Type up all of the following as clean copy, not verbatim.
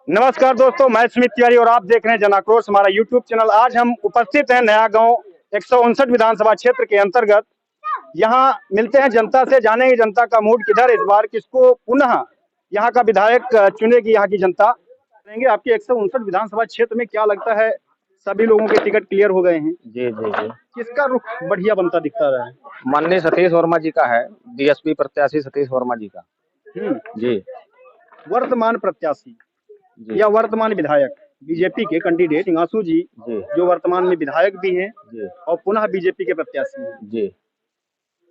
नमस्कार दोस्तों, मैं सुमित तिवारी और आप देख रहे हैं जन आक्रोश हमारा यूट्यूब चैनल। आज हम उपस्थित हैं नया गांव 159 विधानसभा क्षेत्र के अंतर्गत। यहां मिलते हैं जनता से, जानेंगे जनता का मूड किधर इस बार, किसको पुनः यहां का विधायक चुनेगी यहां की जनता। करेंगे आपके 159 विधानसभा क्षेत्र में क्या लगता है, सभी लोगों के टिकट क्लियर हो गए हैं? जी जी जी। किसका रुख बढ़िया बनता दिखता रहा है? माननीय सतीश वर्मा जी का है, बीएसपी प्रत्याशी सतीश वर्मा जी का। जी। वर्तमान प्रत्याशी जी या वर्तमान विधायक बीजेपी के कैंडिडेट इंगासू जी, जो वर्तमान में विधायक भी हैं और पुनः बीजेपी के प्रत्याशी हैं जी।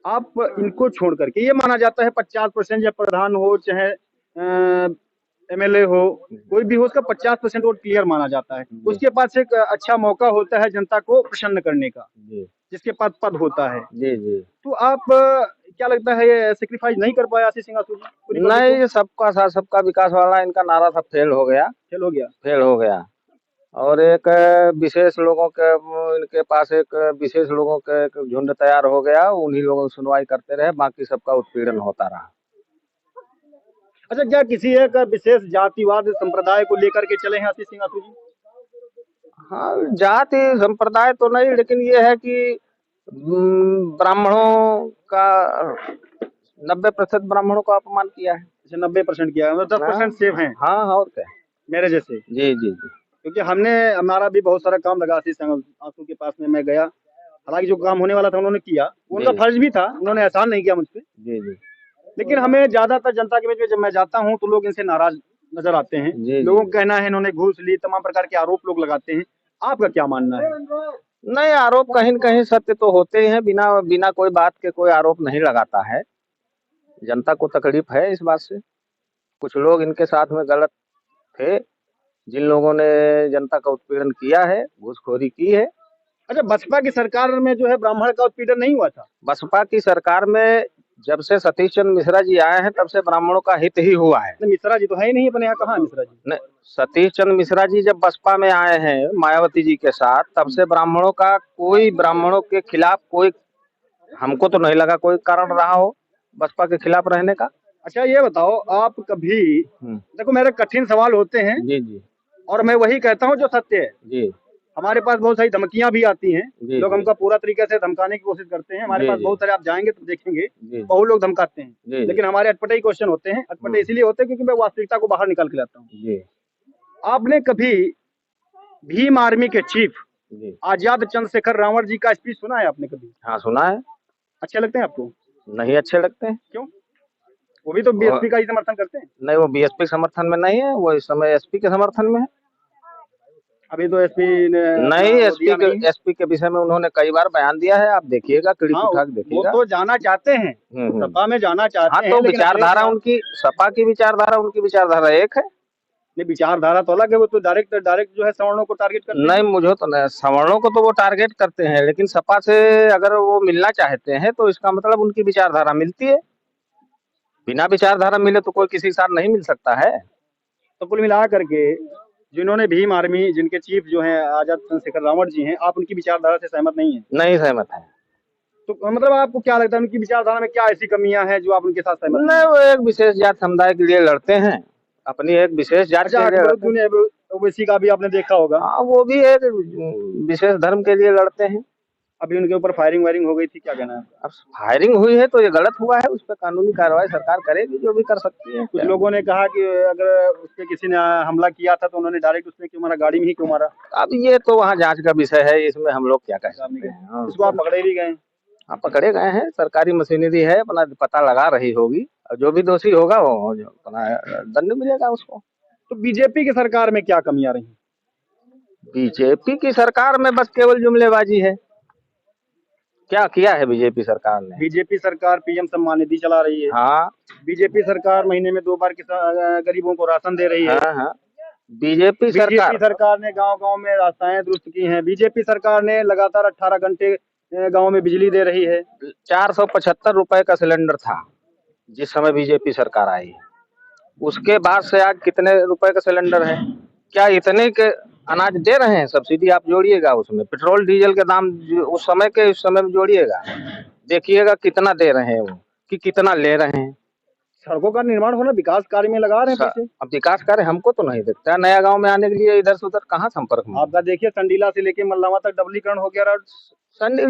आप इनको छोड़ करके, ये माना जाता है 50% या प्रधान हो चाहे एमएलए हो, कोई भी हो, उसका 50% वोट क्लियर माना जाता है। उसके पास एक अच्छा मौका होता है जनता को प्रसन्न करने का, जिसके पास पद होता है। जी जी। तो आप क्या लगता है ये सेक्रीफाइस नहीं कर पाया आशीष इंगासू जी? नहीं, ये सबका साथ सबका विकास वाला इनका नारा सब फेल हो गया। फेल हो गया। और एक विशेष लोगों के इनके पास एक विशेष लोगों के एक झुंड तैयार हो गया, उन्हीं लोगों की सुनवाई करते रहे, बाकी सबका उत्पीड़न होता रहा। अच्छा, क्या किसी एक विशेष जातिवाद संप्रदाय को लेकर के चले हैं आशीष इंगासू जी? हाँ, जाति संप्रदाय तो नहीं, लेकिन ये है कि ब्राह्मणों का 90% ब्राह्मणों का अपमान किया है। 90% किया है, 10% सेफ हैं। हाँ, और क्या मेरे जैसे। जी जी जी। क्योंकि हमारा भी बहुत सारा काम लगा आशीष इंगासू के पास में, मैं गया, हालांकि जो काम होने वाला था उन्होंने किया, उनका फर्ज भी था, उन्होंने एहसान नहीं किया मुझ पे। जी जी। लेकिन हमें ज्यादातर जनता के बीच में जब मैं जाता हूं तो लोग इनसे नाराज नजर आते हैं। लोगों का कहना है इन्होंने घूस ली, तमाम प्रकार के आरोप लोग लगाते हैं। आपका क्या मानना है? नहीं, आरोप कहीं न कहीं सत्य तो होते ही हैं, बिना कोई बात के कोई आरोप नहीं लगाता है। जनता को तकलीफ है इस बात से। कुछ लोग इनके साथ में गलत थे, जिन लोगों ने जनता का उत्पीड़न किया है, घूसखोरी की है। अच्छा, बसपा की सरकार में जो है ब्राह्मण का उत्पीड़न नहीं हुआ था? बसपा की सरकार में जब से सतीश चंद्र मिश्रा जी आए हैं तब से ब्राह्मणों का हित ही हुआ है। मिश्रा जी तो है ही नहीं अपने यहाँ, कहाँ मिश्रा जी? नहीं, सतीश चंद्र मिश्रा जी जब बसपा में आए हैं मायावती जी के साथ, तब से ब्राह्मणों का कोई, ब्राह्मणों के खिलाफ कोई, हमको तो नहीं लगा कोई कारण रहा हो बसपा के खिलाफ रहने का। अच्छा, ये बताओ, आप कभी, देखो मेरे कठिन सवाल होते हैं जी जी, और मैं वही कहता हूँ जो सत्य है जी। हमारे पास बहुत सारी धमकियां भी आती हैं, लोग हमका पूरा तरीके से धमकाने की कोशिश करते हैं। हमारे पास बहुत सारे, आप जाएंगे तो देखेंगे, बहुत लोग धमकाते हैं, लेकिन हमारे अटपटे ही क्वेश्चन होते हैं। अटपटे इसलिए होते हैं क्योंकि मैं वास्तविकता को बाहर निकाल के लाता हूँ। आपने कभी भीम आर्मी के चीफ आजाद चंद्रशेखर रावण जी का स्पीच सुना है आपने कभी? हाँ, सुना है। अच्छे लगते हैं आपको? नहीं अच्छे लगते हैं। क्यों? वो भी तो बीएसपी का ही समर्थन करते हैं। नहीं, वो बीएसपी समर्थन में नहीं है, वो इस समय एसपी के समर्थन में है। अभी तो एसपी ने नहीं, एसपी के विषय में उन्होंने कई बार बयान दिया है, आप देखिएगा, क्लिप उठा के देखिएगा। वो तो जाना चाहते हैं, सपा में जाना चाहते हैं। हाँ, तो विचारधारा उनकी, सपा की विचारधारा, उनकी विचारधारा एक है। नहीं, विचारधारा तो अलग है, वो तो डायरेक्ट जो है सवर्णों को टारगेट करते हैं। नहीं, मुझे तो नहीं, सवर्णों को तो वो टारगेट करते हैं, लेकिन सपा से अगर वो मिलना चाहते हैं तो इसका मतलब उनकी विचारधारा मिलती है। बिना विचारधारा मिले तो कोई किसी के साथ नहीं मिल सकता है। तो कुल मिला करके जिन्होंने भीम आर्मी, जिनके चीफ जो हैं आजाद चंद्रशेखर रावण जी हैं, आप उनकी विचारधारा से सहमत नहीं है? नहीं सहमत है। तो मतलब आपको क्या लगता है उनकी विचारधारा में क्या ऐसी कमियां हैं जो आप उनके साथ सहमत नहीं? वो एक विशेष जात समुदाय के लिए लड़ते हैं, अपनी एक विशेष जात के लिए। ओबीसी का भी आपने देखा होगा। हाँ, वो भी एक विशेष धर्म के लिए लड़ते हैं। अभी उनके ऊपर फायरिंग वायरिंग हो गई थी, क्या कहना है? अब फायरिंग हुई है तो ये गलत हुआ है, उस पर कानूनी कार्रवाई सरकार करेगी, जो भी कर सकती है। कुछ लोगों ने कहा कि अगर उस पर किसी ने हमला किया था तो उन्होंने डायरेक्ट उसमें क्यों मारा, गाड़ी में ही क्यों मारा? अब ये तो वहाँ जांच का विषय है, इसमें हम लोग क्या कह सकते हैं। इसको आप पकड़े भी गए? हाँ, पकड़े गए हैं, सरकारी मशीनरी है, अपना पता लगा रही होगी, और जो भी दोषी होगा वो अपना दंड मिलेगा उसको। तो बीजेपी की सरकार में क्या कमियां रही? बीजेपी की सरकार में बस केवल जुमलेबाजी है। क्या किया है बीजेपी सरकार ने? बीजेपी सरकार पीएम सम्मान निधि चला रही है। हाँ। बीजेपी सरकार महीने में 2 बार गरीबों को राशन दे रही है। हाँ हाँ। बीजेपी सरकार ने गांव-गांव में रास्ताएं दुरुस्त की हैं। बीजेपी सरकार ने लगातार 18 घंटे गांव में बिजली दे रही है। 475 रुपए का सिलेंडर था जिस समय बीजेपी सरकार आई है, उसके बाद से आज कितने रुपए का सिलेंडर है? क्या इतने के अनाज दे रहे हैं? सब्सिडी आप जोड़िएगा उसमें, पेट्रोल डीजल के दाम उस समय के इस समय में जोड़िएगा, देखिएगा कितना दे रहे हैं वो, कि कितना ले रहे हैं। सड़कों का निर्माण होना, विकास कार्य में लगा रहे हैं पैसे। अब विकास कार्य हमको तो नहीं दिखता है। नया गांव में आने के लिए इधर से उधर कहाँ संपर्क में। आपका देखिए संडीला से लेके मल्लावा तक डबलीकरण हो गया।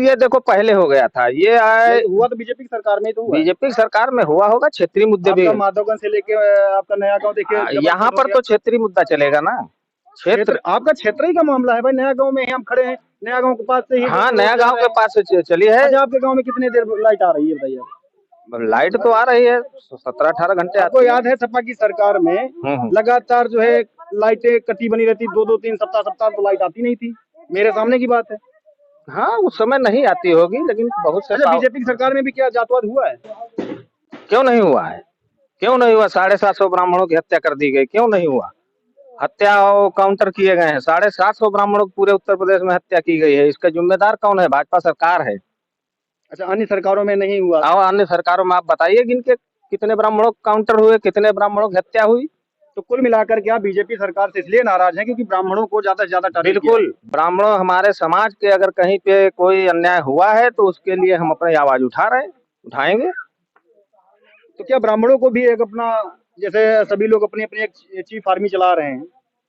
ये देखो पहले हो गया था, ये आए हुआ तो बीजेपी की सरकार में, तो बीजेपी की सरकार में हुआ होगा। क्षेत्रीय मुद्दे भी माधवगंज से लेके आपका नया गांव देखिए, यहाँ पर तो क्षेत्रीय मुद्दा चलेगा ना। क्षेत्र आपका क्षेत्र ही का मामला है भाई। नया गांव में हम खड़े हैं, नया गांव के पास से ही। हाँ, नया गांव के पास से चली है। आपके गांव में कितनी देर लाइट आ रही है बताइए। लाइट तो आ रही है 17-18 घंटे। आपको याद है सपा की सरकार में लगातार जो है लाइटें कटी बनी रहती, 2-2-3 सप्ताह तो लाइट आती नहीं थी। मेरे सामने की बात है। हाँ, उस समय नहीं आती होगी, लेकिन बहुत से बीजेपी की सरकार में भी क्या जातवाद हुआ है? क्यों नहीं हुआ है? क्यों नहीं हुआ? 750 ब्राह्मणों की हत्या कर दी गई, क्यों नहीं हुआ? हत्या काउंटर किए गए हैं। 750 ब्राह्मणों की पूरे उत्तर प्रदेश में हत्या की गई है। इसका जिम्मेदार कौन है? भाजपा सरकार है। अच्छा, अन्य सरकारों में नहीं हुआ? और अन्य सरकारों में आप बताइए गिनके कितने ब्राह्मणों काउंटर हुए, कितने ब्राह्मणों की हत्या हुई। तो कुल मिलाकर के आप बीजेपी सरकार से इसलिए नाराज हैं क्योंकि ब्राह्मणों को ज्यादा से ज्यादा। बिल्कुल, ब्राह्मणों हमारे समाज के अगर कहीं पे कोई अन्याय हुआ है तो उसके लिए हम अपनी आवाज उठा रहे हैं, उठाएंगे। तो क्या ब्राह्मणों को भी एक अपना, जैसे सभी लोग अपनी अपनी एक चीफ आर्मी चला रहे हैं,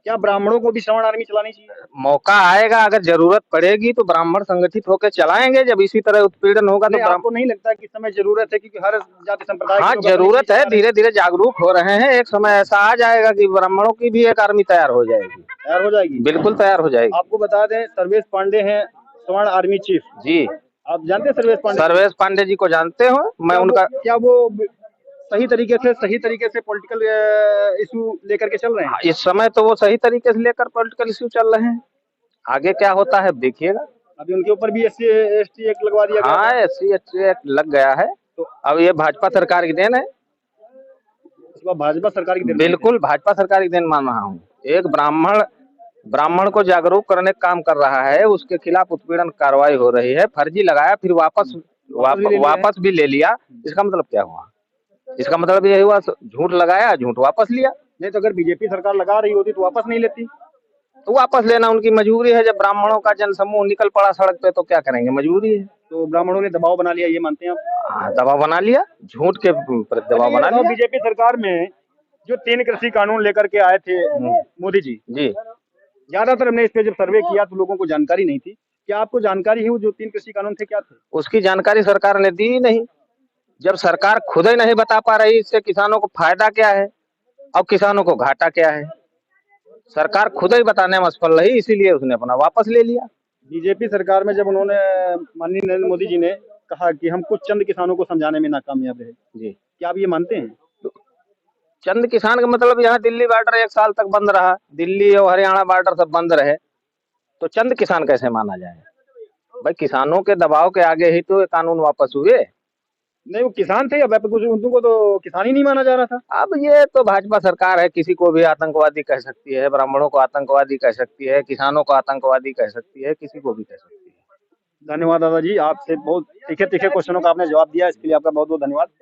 क्या ब्राह्मणों को भी श्रवण आर्मी चलानी चाहिए? मौका आएगा, अगर जरूरत पड़ेगी तो ब्राह्मण संगठित होकर चलाएंगे। जब इसी तरह उत्पीड़न होगा तो आपको नहीं लगता कि इस समय जरूरत है? क्योंकि हर जाति संप्रदाय। हाँ, जरूरत है। धीरे धीरे जागरूक हो रहे हैं। एक समय ऐसा आ जाएगा कि ब्राह्मणों की भी एक आर्मी तैयार हो जाएगी। बिल्कुल तैयार हो जाएगी। आपको बता दें, सर्वेश पांडे हैं स्वर्ण आर्मी चीफ जी। आप जानते हैं सर्वेश पांडे? सर्वेश पांडे जी को जानते हो? मैं उनका क्या वो सही तरीके से पॉलिटिकल इशू लेकर के चल रहे हैं? इस समय तो वो सही तरीके से लेकर पॉलिटिकल इशू चल रहे हैं। आगे क्या होता है देखिएगा। अभी उनके ऊपर भी SC/ST एक्ट लगवा दिया गया। हाँ, SC/ST एक्ट लग गया है। तो अब ये भाजपा सरकार की देन है। भाजपा सरकार की देन? बिल्कुल भाजपा सरकार की देन मान रहा हूँ। एक ब्राह्मण को जागरूक करने का काम कर रहा है, उसके खिलाफ उत्पीड़न कार्रवाई हो रही है। फर्जी लगाया, फिर वापस भी ले लिया। इसका मतलब क्या हुआ? इसका मतलब ये हुआ झूठ लगाया, झूठ वापस लिया। नहीं तो अगर बीजेपी सरकार लगा रही होती तो वापस नहीं लेती। तो वापस लेना उनकी मजबूरी है। जब ब्राह्मणों का जनसमूह निकल पड़ा सड़क पे तो क्या करेंगे, मजबूरी है। तो ब्राह्मणों ने दबाव बना लिया, ये मानते हैं आप? हाँ, दबाव बना लिया, झूठ के दबाव बना लिया। बीजेपी सरकार में जो 3 कृषि कानून लेकर के आए थे मोदी जी, ज्यादातर हमने इस पे जब सर्वे किया तो लोगों को जानकारी नहीं थी। क्या आपको जानकारी है वो जो 3 कृषि कानून थे क्या थे? उसकी जानकारी सरकार ने दी ही नहीं। जब सरकार खुद ही नहीं बता पा रही इससे किसानों को फायदा क्या है और किसानों को घाटा क्या है, सरकार खुद ही बताने में असफल रही, इसीलिए उसने अपना वापस ले लिया। बीजेपी सरकार में जब उन्होंने, माननीय नरेंद्र मोदी जी ने कहा कि हम कुछ चंद किसानों को समझाने में नाकामयाब रहे जी, क्या आप ये मानते हैं? चंद किसान का मतलब यहाँ दिल्ली बॉर्डर 1 साल तक बंद रहा, दिल्ली और हरियाणा बॉर्डर सब बंद रहे, तो चंद किसान कैसे माना जाए? भाई किसानों के दबाव के आगे ही तो ये कानून वापस हुए। नहीं, वो किसान थे, अब कुछ उनको तो किसान ही नहीं माना जा रहा था। अब ये तो भाजपा सरकार है, किसी को भी आतंकवादी कह सकती है, ब्राह्मणों को आतंकवादी कह सकती है, किसानों को आतंकवादी कह सकती है, किसी को भी कह सकती है। धन्यवाद दादाजी, आपसे बहुत तीखे क्वेश्चनों का आपने जवाब दिया, इसके लिए आपका बहुत बहुत धन्यवाद।